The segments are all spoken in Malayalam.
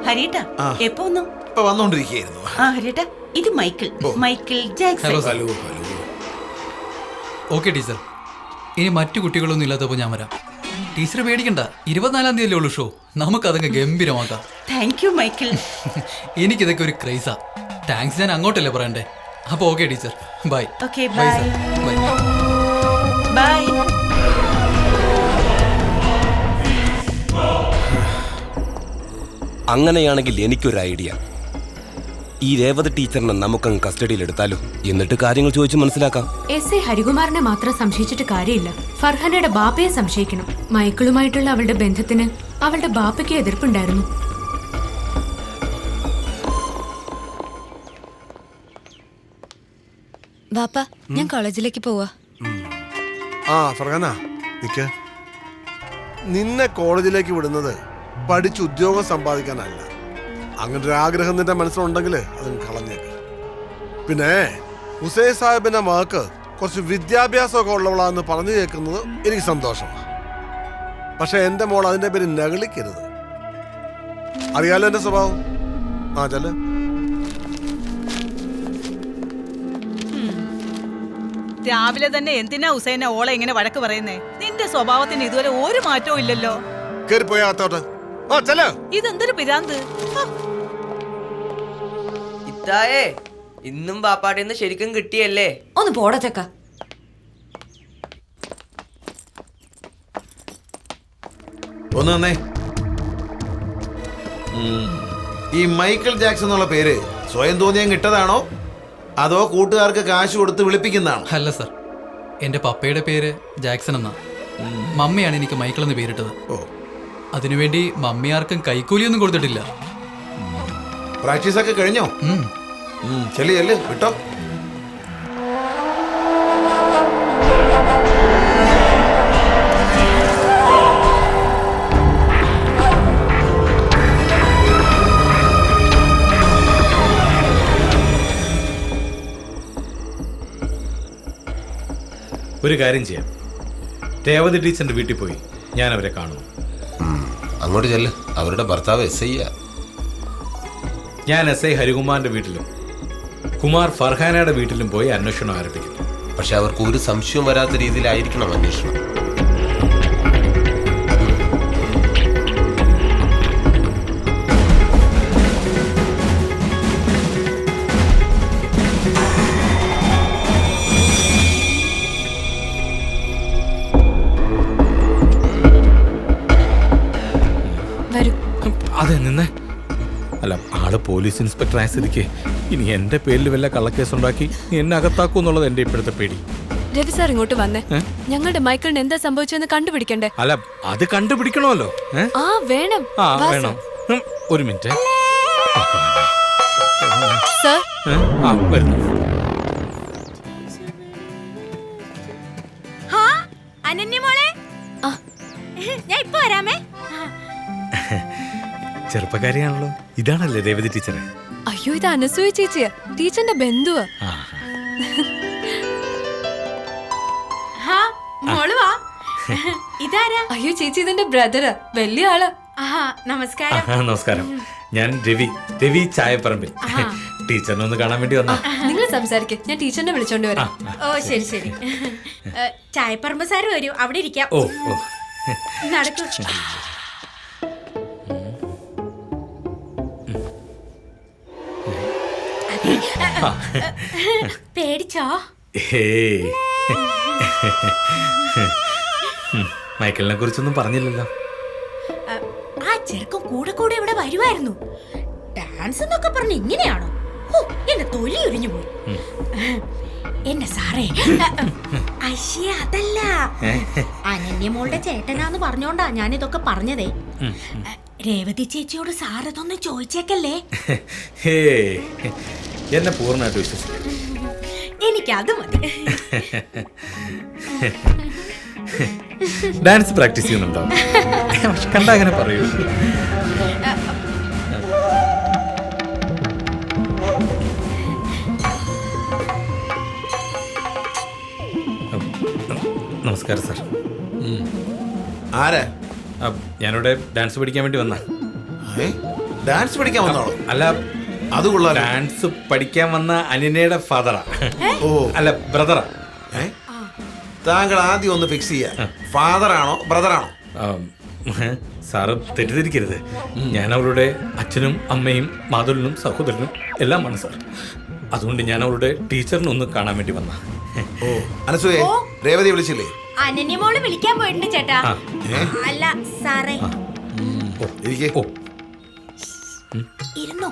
ഹരിയേട്ടാ എപ്പോ വന്നു? ഇപ്പൊ വന്നോണ്ടിരിക്കുകയായിരുന്നു. ഹരിയേട്ടാ, ഇത് Michael Jackson. Hello. Okay teacher, ഇനി മറ്റു കുട്ടികളൊന്നും ഇല്ലാത്തപ്പോൾ ഞാൻ വരാം. ടീച്ചർ പേടിക്കണ്ട, 24-ാം തീയതി ഉള്ളൂ ഷോ. നമുക്കതൊക്കെ ഗംഭീരമാക്കാം. Thank you Michael. എനിക്കിതൊക്കെ ഒരു ക്രൈസാ. താങ്ക്സ് ഞാൻ അങ്ങോട്ടല്ലേ പറയണ്ടേ. അപ്പോൾ okay teacher, bye. Okay, bye bye. Sir, bye. Bye. അങ്ങനെയാണെങ്കിൽ എനിക്കൊരു ഐഡിയ. ഈ രേവതി ടീച്ചറിനെ നമുക്കങ്ങ് കസ്റ്റഡിയിൽ എടുത്താലോ? എന്നിട്ട് കാര്യങ്ങൾ ചോദിച്ച് മനസ്സിലാക്കാം. എസ് ഐ ഹരികുമാറിനെ മാത്രം സംശയിച്ചിട്ട് കാര്യമില്ല. ഫർഹാനയുടെ ബാപ്പയെ സംശയിക്കണം. മൈക്കിളുമായിട്ടുള്ള അവളുടെ ബന്ധത്തിന് അവളുടെ ബാപ്പയ്ക്ക് എതിർപ്പുണ്ടായിരുന്നു. ബാപ്പ, ഞാൻ കോളേജിലേക്ക് പോവാ. ഫർഹാന, നിക്ക്. നിന്നെ കോളേജിലേക്ക് വിടുന്നത് പഠിച്ച് ഉദ്യോഗം സമ്പാദിക്കാനല്ല. അങ്ങനെ ഒരു ആഗ്രഹം നിന്റെ മനസ്സിലുണ്ടെങ്കിൽ അത് കളഞ്ഞേക്ക്. പിന്നെ ഹുസൈൻ സാഹിബിന്റെ മകൾക്ക് കുറച്ച് വിദ്യാഭ്യാസമൊക്കെ ഉള്ളവളാന്ന് പറഞ്ഞു കേൾക്കുന്നത് എനിക്ക് സന്തോഷമാണ്. പക്ഷെ എന്റെ മോൾ അതിന്റെ പേര് നകളിക്കരുത്. അറിയാലോ എന്റെ സ്വഭാവം. ചെല്ല്. രാവിലെ തന്നെ എന്തിനാ ഹുസൈനെ ഓളെ ഇങ്ങനെ വഴക്ക് പറയുന്നേ? നിന്റെ സ്വഭാവത്തിന് ഇതുവരെ ഒരു മാറ്റവും ഇല്ലല്ലോ. കേറിപ്പോയാത്തോട്ട്. ഇതെന്തൊരു പിരാന്ത്. ഇത്തായേ, ഇന്നും പാപ്പാടിന്ന് ശരിക്കും കിട്ടിയല്ലേ? ഒന്ന് പോടാ ചക്ക. ഒന്ന് വന്നേ. ഈ മൈക്കിൾ ജാക്സൺ എന്നുള്ള പേര് സ്വയം തോന്നിയാൻ കിട്ടതാണോ അതോ കൂട്ടുകാർക്ക് കാശ് കൊടുത്ത് വിളിപ്പിക്കുന്നതാണോ? അല്ല സർ, എൻ്റെ പപ്പയുടെ പേര് ജാക്സൺ എന്നാ. മമ്മിയാണ് എനിക്ക് മൈക്കിൾ എന്ന് പേരിട്ടത്. അതിനുവേണ്ടി മമ്മി ആർക്കും കൈക്കൂലിയൊന്നും കൊടുത്തിട്ടില്ല. പ്രാക്ടീസ് ഒക്കെ കഴിഞ്ഞോ? ചെല്ല് വിട്ടോ. ഒരു കാര്യം ചെയ്യാം, രേവതി ടീച്ചറിന്റെ വീട്ടിൽ പോയി ഞാൻ അവരെ കാണുന്നു. അങ്ങോട്ട് ചെല്ല്. അവരുടെ ഭർത്താവ് SI. ഞാൻ SI ഹരികുമാറിന്റെ വീട്ടിലും കുമാർ ഫർഹാനയുടെ വീട്ടിലും പോയി അന്വേഷണം ആരംഭിക്കുന്നു. പക്ഷെ അവർക്ക് ഒരു സംശയവും വരാത്ത രീതിയിലായിരിക്കണം അന്വേഷണം. അതെ നിന്നെ. അല്ല, ആള് പോലീസ് ഇൻസ്പെക്ടർ ആയ സ്ഥിതിക്ക് ഇനി എന്റെ പേരിൽ വല്ല കള്ളക്കേസ് ഉണ്ടാക്കി എന്നെ അകത്താക്കും എന്നുള്ളത് എന്റെ ഇപ്പോഴത്തെ പേടി. രവി സാർ ഇങ്ങോട്ട് വന്നേ. ഞങ്ങളുടെ മൈക്കിളിന് എന്താ സംഭവിച്ചെന്ന് കണ്ടുപിടിക്കണ്ടേ? അല്ല, അത് കണ്ടുപിടിക്കണമല്ലോ. വേണം. വേണം. ഒരു മിനിറ്റ് സർ. വരുന്നു. ഞാൻ ഇപ്പൊ വരാമേ. ചെറുപ്പക്കാരിയാണല്ലോ. ഇതാണല്ലേ രേവതി ടീച്ചറെ? അയ്യോ, ഇത് അനസൂയ ചേച്ചിയാ, ടീച്ചറിന്റെ ബന്ധുവാ. ഇതാരാ? അയ്യോ ചേച്ചി, ഇതെന്റെ ബ്രദറാ, വലിയ ആളാ. നമസ്കാരം. നമസ്കാരം. ഞാൻ രവി ചായപ്പറമ്പിൽ. ടീച്ചറിനെ ഒന്ന് കാണാൻ വേണ്ടി വന്നാ. നിങ്ങൾ സംസാരിക്കേ, ഞാൻ ടീച്ചറിനെ വിളിച്ചോണ്ട് വരാം. ഓ ശരി. ചായപ്പറമ്പ് സാറ് വരൂ, അവിടെ ഇരിക്കാം. ഓ നടക്കൂ. പേടിച്ചോ? മൈക്കിളിനെ കുറിച്ചൊന്നും പറഞ്ഞില്ലല്ലോ. ആ ചെറുക്കം കൂടെ ഇവിടെ വരുമായിരുന്നു. ഡാൻസ് എന്നൊക്കെ പറഞ്ഞ് ഇങ്ങനെയാണോ? എന്റെ തൊലി ഉരിഞ്ഞു പോയി. എന്റെ സാറേ, അശ്ശേ അതല്ല, അനന്യമോളുടെ ചേട്ടനാന്ന് പറഞ്ഞോണ്ടാ ഞാനിതൊക്കെ പറഞ്ഞതേ. രേവതി ചേച്ചിയോട് സാറതൊന്ന് ചോദിച്ചേക്കല്ലേ. എന്നെ പൂർണ്ണമായിട്ട് വിശ്വസിക്കും. എനിക്കത് മതി. ഡാൻസ് പ്രാക്ടീസ് ചെയ്യുന്നുണ്ടോ? കണ്ടാ അങ്ങനെ പറയൂ. നമസ്കാരം സാർ. ആരാ? ഞാനിവിടെ ഡാൻസ് പഠിക്കാൻ വേണ്ടി വന്നാ. ഡാൻസ് പഠിക്കാൻ വന്നോളൂ. അല്ല അത് കൊള്ളാലോ. ഡാൻസ് പഠിക്കാൻ വന്ന അനിനയുടെ ഫാദറാ. ഓ അല്ല ബ്രദറാ. താങ്കൾ ആദ്യം ഒന്ന് ഫിക്സ് ചെയ്യാ, ഫാദർ ആണോ ബ്രദർ ആണോ? സാറ് തെറ്റിദ്ധരിക്കരുത്. ഞാൻ അവളുടെ അച്ഛനും അമ്മയും മാധുരനും സഹോദരനും എല്ലാമാണ് സാർ. അതുകൊണ്ട് ഞാൻ അവളുടെ ടീച്ചറിനെ ഒന്ന് കാണാൻ വേണ്ടി വന്ന. ഓ അനസൂയെ, രേവതി വിളിച്ചില്ലേ? അനന്യമോള് വിളിക്കാൻ പോയിട്ടുണ്ട് ചേട്ടാ. അല്ല സാറേ, ഇരിക്കേ. ഇരുന്നോ?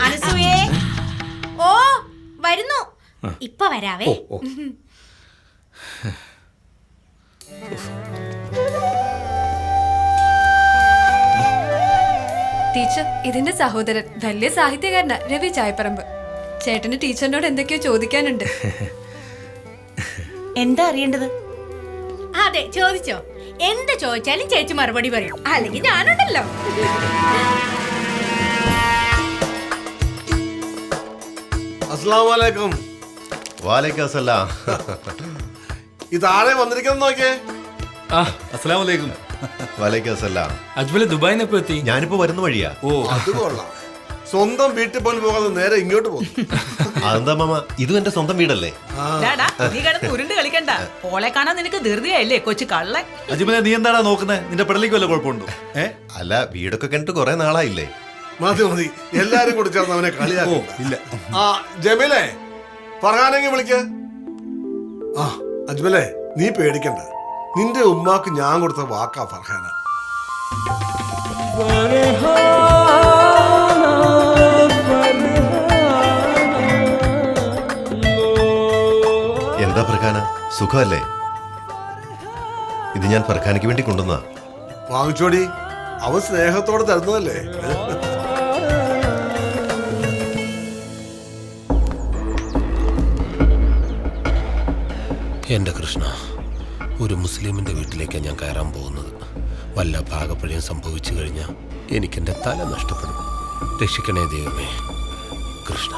അനസൂയേ, ഓ വരുന്നു, ഇപ്പൊ വരാവേ. ടീച്ചർ, ഇതിന്റെ സഹോദരൻ വലിയ സാഹിത്യകാരനാ, രവി ചായപ്പറമ്പ്. ചേട്ടന് ടീച്ചറിനോട് എന്തൊക്കെയോ ചോദിക്കാനുണ്ട്. എന്താ അറിയേണ്ടത്? അതെ, ചോദിച്ചോ. എന്ത് ചോദിച്ചാലും ചേച്ചി മറുപടി പറയും, അല്ലെങ്കിൽ ഞാനുണ്ടല്ലോ. അസ്സലാമു അലൈക്കും. വാലേക്കും അസ്സലാം. ഇതാരെ വന്നിരിക്കുന്നത് നോക്കിയേ. അസ്സലാമലൈക്കും. വാലേക്കും അസ്സലാം. അജ്മല് ദുബായിന്ന് എപ്പോ എത്തി? ഞാനിപ്പോ വരുന്ന വഴിയാ. ഓ അത് കൊള്ളാം. സ്വന്തം വീട്ടിൽ പോലും പോകാതെ നേരെ ഇങ്ങോട്ട് പോകും. അതെന്താ മാമ, ഇതും എന്റെ സ്വന്തം വീടല്ലേ? ഡാടാ, നീ കിടന്ന് ഉരുണ്ട് കളിക്കണ്ട. ഓളെ കാണാൻ നിനക്ക് ധൃതിയായില്ലേ കൊച്ചു കള്ളൻ. അജ്മല, നീ എന്താടാ നോക്കുന്നത്? നിന്റെ പെടലേക്ക് വല്ല കുഴപ്പമുണ്ടോ? അല്ല, വീടൊക്കെ കണ്ടിട്ട് കുറെ നാളായില്ലേ? മതി മതി, എല്ലാരും കൂടി ചേർന്ന് അവനെ കളിയാക്കോ. ഇല്ല. ആ ജമീലേ, ഫർഹാനെങ്കിൽ വിളിക്ക. ആ അജ്മലേ, നീ പേടിക്കണ്ട. നിന്റെ ഉമ്മാക്ക് ഞാൻ കൊടുത്ത വാക്കാ ഫർഹാന. എന്താ ഫർഖാന, സുഖമല്ലേ? ഇത് ഞാൻ ഫർഖാനയ്ക്ക് വേണ്ടി കൊണ്ടുവന്നാ. വാങ്ങിച്ചോടി, അവൻ സ്നേഹത്തോടെ തരുന്നതല്ലേ. എൻ്റെ കൃഷ്ണ, ഒരു മുസ്ലിമിൻ്റെ വീട്ടിലേക്കാണ് ഞാൻ കയറാൻ പോകുന്നത്. വല്ല പാകപ്പഴയും സംഭവിച്ചു കഴിഞ്ഞാൽ എനിക്കെൻ്റെ തല നഷ്ടപ്പെടും. രക്ഷിക്കണേ ദൈവമേ. കൃഷ്ണ.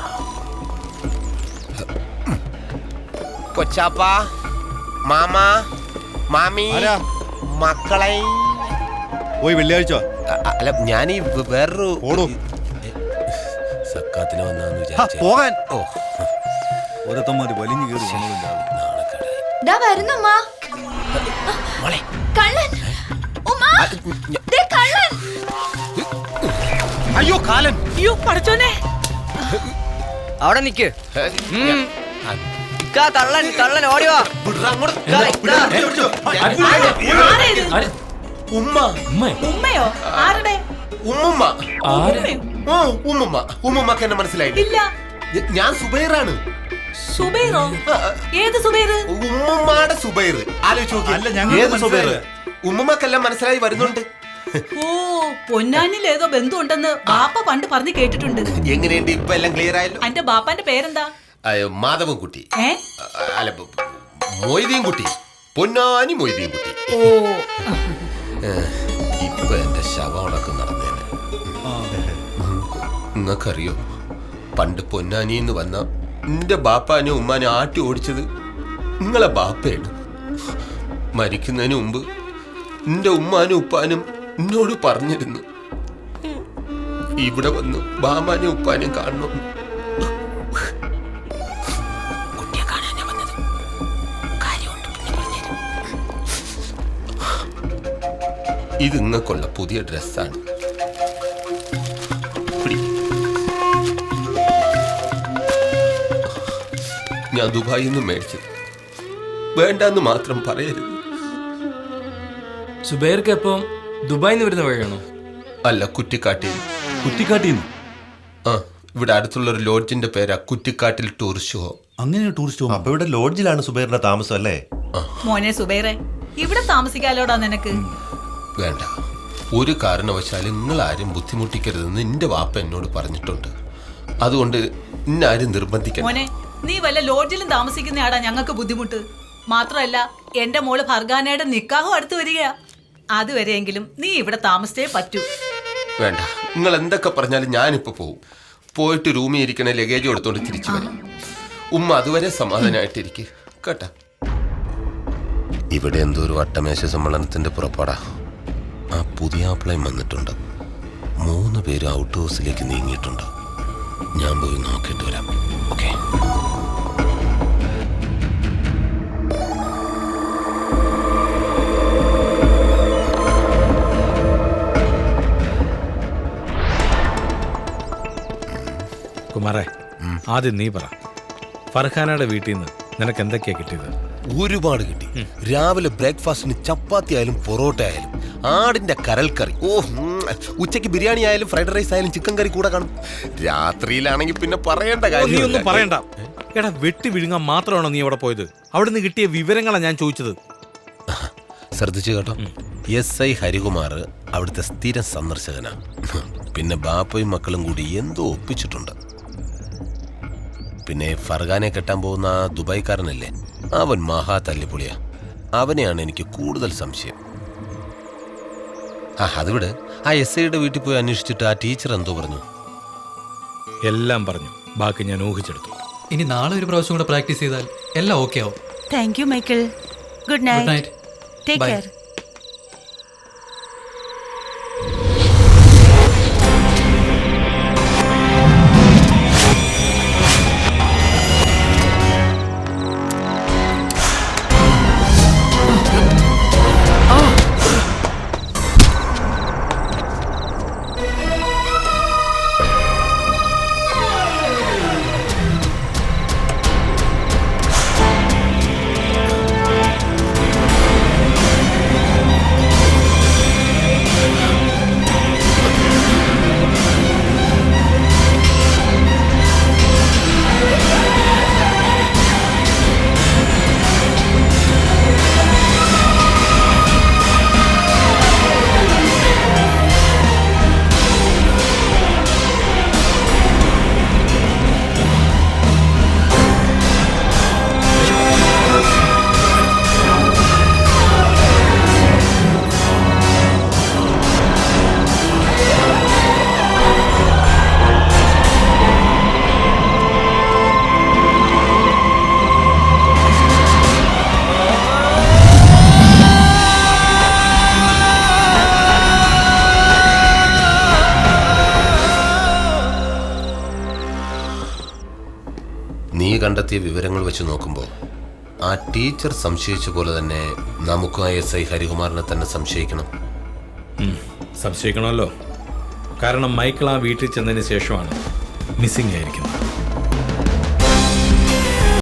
കൊച്ചാപ്പ, മാമ, മാമി, മക്കളെ. പോയി വെള്ളിയാഴ്ച. അല്ല, ഞാനീ വേറൊരു സക്കാത്തിന് വന്നാന്ന് വിചാരിച്ചു പോകാൻ. ഓ, ഓരോത്തന്മാര് വലിഞ്ഞു കയറി വരുന്നമ്മ. കള്ളൻ. ഉമ്മാ, ദേ കള്ളൻ. അയ്യോ കാലൻ. അയ്യോ പഠിച്ചോനെ. അവിടെ നിക്ക്. കള്ളൻ കള്ളൻ ഓടിവാ. ഉമ്മ. ഉമ്മയോ? ആരുടെ? ഉമ്മുമ്മ. ഉമ്മയോ? ഉമ്മുമ്മ. ഉമ്മുമ്മക്ക് എന്നെ മനസ്സിലായില്ല. ഇല്ല. ഞാൻ സുബൈറാണ്. സുബൈറോ? ഏത് സുബൈർ? ഉമ്മുമ്മയുടെ സുബൈർ. ആലോചിച്ച് ഉമ്മുമ്മക്കെല്ലാം മനസ്സിലായി വരുന്നുണ്ട്. ഓ, പൊന്നാനിൽ ഏതോ ബന്ധുണ്ടെന്ന് ബാപ്പ പണ്ട് പറഞ്ഞു കേട്ടിട്ടുണ്ട്. എങ്ങനെയുണ്ട് ഇപ്പൊ എല്ലാം ക്ലിയർ ആയല്ലോ? അന്റെ ബാപ്പാന്റെ പേരെന്താ? മാധവൻകുട്ടി. അല്ല, മൊയ്തീൻകുട്ടി. പൊന്നാനി മൊയ്തീൻകുട്ടി. ഓ, ഇപ്പൊ എന്റെ ശവമടക്കം നടന്നേനെ. നിങ്ങൾക്കറിയോ, പണ്ട് പൊന്നാനിന്ന് വന്ന എന്റെ ബാപ്പാനെ ഉമ്മാനെ ആട്ടി ഓടിച്ചത് നിങ്ങളെ ബാപ്പയാണ്. മരിക്കുന്നതിന് മുമ്പ് എന്റെ ഉമ്മാനും ഉപ്പാനും എന്നോട് പറഞ്ഞിരുന്നു, ഇവിടെ വന്ന് ബാമാനും ഉപ്പാനും കാണണം. കുട്ടിയെ കാണാനാ വന്നത്. കാര്യമുണ്ട്, പിന്നെ പറഞ്ഞുതരും. ഇത് നിങ്ങൾക്കുള്ള പുതിയ ഡ്രസ്സാണ്. ഞാൻ ദുബായിൽ നിന്ന് മേടിച്ചത്. വേണ്ടെന്ന് മാത്രം പറയരുത്. സുബൈർക്ക് എപ്പം ദുബായിന്ന് വരുന്ന വഴിയാണോ? അല്ല, കുറ്റിക്കാട്ടിൽ. കുറ്റിക്കാട്ടിന്ന്? ആ, ഇവിടെ അടുത്തുള്ള ഒരു ലോഡ്ജിന്റെ പേരാ കുറ്റിക്കാട്ടിൽ ടൂറിസ്റ്റ് ഹോം. അങ്ങനെ ടൂറിസ്റ്റ് ഹോം? അപ്പൊ ഇവിടെ ലോഡ്ജിലാണ് സുബൈറിന്റെ താമസം അല്ലേ? മോനെ സുബൈറെ, ഇവിടെ താമസിക്കാലോടാ നിനക്ക്. വേണ്ട, ഒരു കാരണവശാലും നിങ്ങൾ ആരും ബുദ്ധിമുട്ടിക്കരുതെന്ന് എന്റെ വാപ്പ എന്നോട് പറഞ്ഞിട്ടുണ്ട്. അതുകൊണ്ട് ഇന്നാരും നിർബന്ധിക്കണം. മോനെ, നീ വല്ല ലോഡ്ജിലും താമസിക്കുന്നയാടാ ഞങ്ങൾക്ക് ബുദ്ധിമുട്ട്. മാത്രമല്ല, എന്റെ മോള് ഫർഗാനയുടെ നിക്കാഹും അടുത്ത് വരിക. അതുവരെയെങ്കിലും നീ ഇവിടെ താമസിച്ചേ പറ്റൂ. വേണ്ട, നിങ്ങൾ എന്തൊക്കെ പറഞ്ഞാലും ഞാനിപ്പോ പോവും. പോയിട്ട് റൂമിൽ ഇരിക്കണ ലഗേജ് എടുത്തോണ്ട് തിരിച്ചു വരാം. ഉമ്മ അതുവരെ സമാധാനമായിട്ടിരിക്കെ കേട്ടാ. ഇവിടെ എന്തോ ഒരു വട്ടമേശ സമ്മേളനത്തിന്റെ പുറപ്പാടാ. ആ പുതിയാപ്പിളയും വന്നിട്ടുണ്ട്. 3 പേര് ഔട്ട് ഹൗസിലേക്ക് നീങ്ങിയിട്ടുണ്ട്. ഞാൻ പോയി നോക്കിയിട്ട് വരാം. ഓക്കെ. കുമാറേ, ആദ്യം നീ പറ, ഫർഹാനയുടെ വീട്ടിൽ നിന്ന് നിനക്ക് എന്തൊക്കെയാ കിട്ടിയത്? ഒരുപാട് കിട്ടി. രാവിലെ ബ്രേക്ക്ഫാസ്റ്റിന് ചപ്പാത്തി ആയാലും പൊറോട്ട ആയാലും ആടിന്റെ കരൽക്കറി, ഉച്ചയ്ക്ക് ബിരിയാണി ആയാലും ഫ്രൈഡ് റൈസ് ആയാലും ചിക്കൻ കറി കൂടെ കാണും. രാത്രിയിലാണെങ്കിൽ പിന്നെ പറയേണ്ട നീ ഒന്നും പറയണ്ട. എടാ, വെട്ടി വിഴുങ്ങാൻ മാത്രമാണോ നീ അവിടെ പോയത്? അവിടെ നിന്ന് കിട്ടിയ വിവരങ്ങളാണ് ഞാൻ ചോദിച്ചത്. ശ്രദ്ധിച്ചു കേട്ടോ. SI ഹരികുമാർ അവിടുത്തെ സ്ഥിരം സന്ദർശകനാണ്. പിന്നെ ബാപ്പയും മക്കളും കൂടി എന്തോ ഒപ്പിച്ചിട്ടുണ്ട്. പിന്നെ ഫർഹാനെ കെട്ടാൻ പോകുന്ന ആ ദുബായ്ക്കാരനല്ലേ, അവൻ മഹാ തല്ലിപ്പൊളിയാ. അവനെയാണ് എനിക്ക് കൂടുതൽ സംശയം. അതുവിടെ ആ SIയുടെ വീട്ടിൽ പോയി അന്വേഷിച്ചിട്ട് ആ ടീച്ചർ എന്തോ പറഞ്ഞു? എല്ലാം പറഞ്ഞു. ബാക്കി ഞാൻ ഊഹിച്ചെടുത്തു. ഇനി നാളെ ഒരു പ്രാവശ്യം കൂടെ പ്രാക്ടീസ് ചെയ്താൽ എല്ലാം ഓക്കെ ആവും. Thank you Michael. Good good night. Night. Take by. Care. നീ കണ്ടെത്തിയ വിവരങ്ങൾ വെച്ച് നോക്കുമ്പോൾ ആ ടീച്ചർ സംശയിച്ച പോലെ തന്നെ നമുക്കും ആ SI ഹരികുമാറിനെ തന്നെ സംശയിക്കണം. സംശയിക്കണമല്ലോ. കാരണം മൈക്കിൾ ആ വീട്ടിൽ ചെന്നതിന് ശേഷമാണ് മിസ്സിംഗ് ആയിരിക്കുന്നത്.